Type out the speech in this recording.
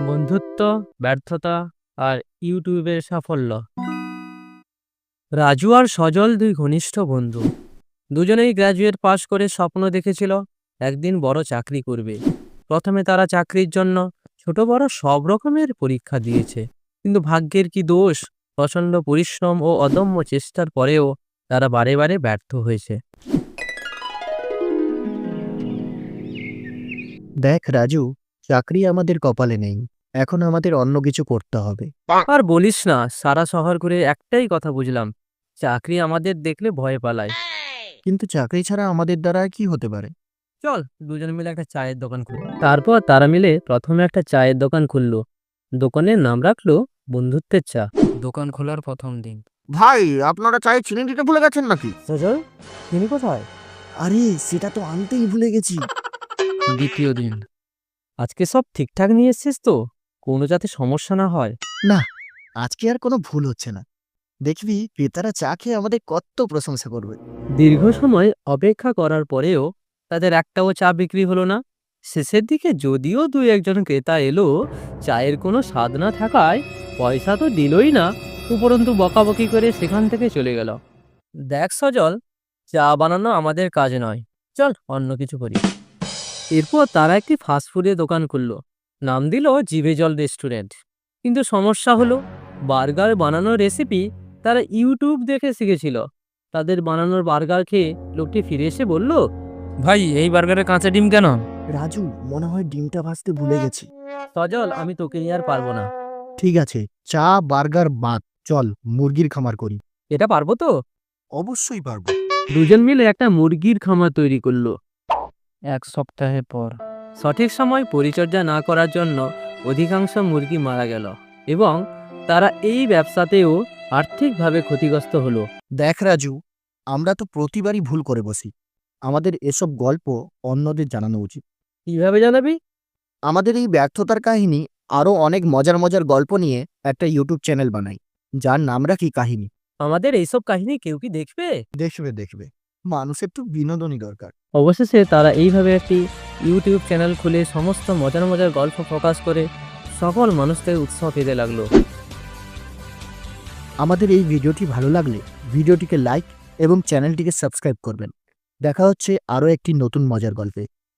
বন্ধুত্ব, ব্যর্থতা আর ইউটিউবের সাফল্য। রাজু আর সজল দুই ঘনিষ্ঠ বন্ধু। দুজনেই গ্র্যাজুয়েট পাশ করে স্বপ্ন দেখেছিল একদিন বড় চাকরি করবে। প্রথমে তারা চাকরির জন্য ছোট বড় সব রকমের পরীক্ষা দিয়েছে, কিন্তু ভাগ্যের কি দোষ, প্রচণ্ড পরিশ্রম ও অদম্য চেষ্টার পরেও তারা বারে বারে ব্যর্থ হয়েছে। দেখ রাজু, চাকরি আমাদের কপালে নেই। এখন আমাদের অন্য কিছু করতে হবে। আর বলিস না, সারা শহর ঘুরে একটাই কথা বুঝলাম, চাকরি আমাদের দেখলে ভয় পালায়। কিন্তু চাকরি ছাড়া আমাদের দ্বারা কি হতে পারে? চল দুজন মিলে একটা চায়ের দোকান খুলি। তারপর তারা মিলে প্রথমে একটা চায়ের দোকান খুললো। দোকানের নাম রাখলো বন্ধুত্বের চা। দোকান খোলার প্রথম দিন। ভাই, আপনারা চায়ে চিনি দিতে ভুলে গেছেন নাকি? সজল, তিনি কোথায়? আরে সেটা তো আনতেই ভুলে গেছি। দ্বিতীয় দিন। আজকে সব ঠিকঠাক নিয়ে এসছিস তো? কোনো যাতে সমস্যা না হয়। না, আজকে আর কোনো ভুল হচ্ছে না। দেখবি ক্রেতারা চা খেয়ে আমাদের কত প্রশংসা করবে। দীর্ঘ সময় অপেক্ষা করার পরেও তাদের একটাও চা বিক্রি হলো না। শেষের দিকে যদিও দুই একজন ক্রেতা এলো, চায়ের কোনো স্বাদ না থাকায় পয়সা তো দিলই না, উপরন্তু বকাবকি করে সেখান থেকে চলে গেল। দেখ সজল, চা বানানো আমাদের কাজ নয়, চল অন্য কিছু করি। এরপর তারা একটি ফাস্টফুডের দোকান খুললো। নাম দিল জিভে জল রেস্টুরেন্ট। কিন্তু সমস্যা হলো, বার্গার বানানোর রেসিপি তারা ইউটিউব দেখে শিখেছিল। তাদের বানানোর বার্গার খেয়ে লোকটি ফিরে এসে বলল, ভাই এই বার্গারে কাঁচা ডিম কেন? রাজু, মনে হয় ডিমটা ভাজতে ভুলে গেছি। সজল, আমি তোকে নিয়ে আর পারবো না। ঠিক আছে, চা বার্গার বাদ, চল মুরগির খামার করি। এটা পারবো তো? অবশ্যই পারবো। দুজন মিলে একটা মুরগির খামার তৈরি করলো। এক সপ্তাহের পর সঠিক সময় পরিচর্যা না করার জন্য অধিকাংশ মুরগি মারা গেল এবং তারা এই ব্যবসাতেও আর্থিকভাবে ক্ষতিগ্রস্ত হলো। দেখ রাজু, আমরা তো প্রতিবারই ভুল করে বসি। আমাদের এসব গল্প অন্যদের জানানো উচিত। কিভাবে জানাবি? আমাদের এই ব্যর্থতার কাহিনী আরও অনেক মজার মজার গল্প নিয়ে একটা ইউটিউব চ্যানেল বানাই, যার নাম রাখি কাহিনী। আমাদের এইসব কাহিনী কেউ কি দেখবে? দেখবে, মানুষের তো বিনোদনই দরকার। অবশেষে তারা এইভাবে একটি ইউটিউব চ্যানেল খুলে সমস্ত মজার মজার গল্প প্রকাশ করে সকল মানুষদের উৎসাহ পেতে লাগলো। আমাদের এই ভিডিওটি ভালো লাগলে ভিডিওটিকে লাইক এবং চ্যানেলটিকে সাবস্ক্রাইব করবেন। দেখা হচ্ছে আরও একটি নতুন মজার গল্পে।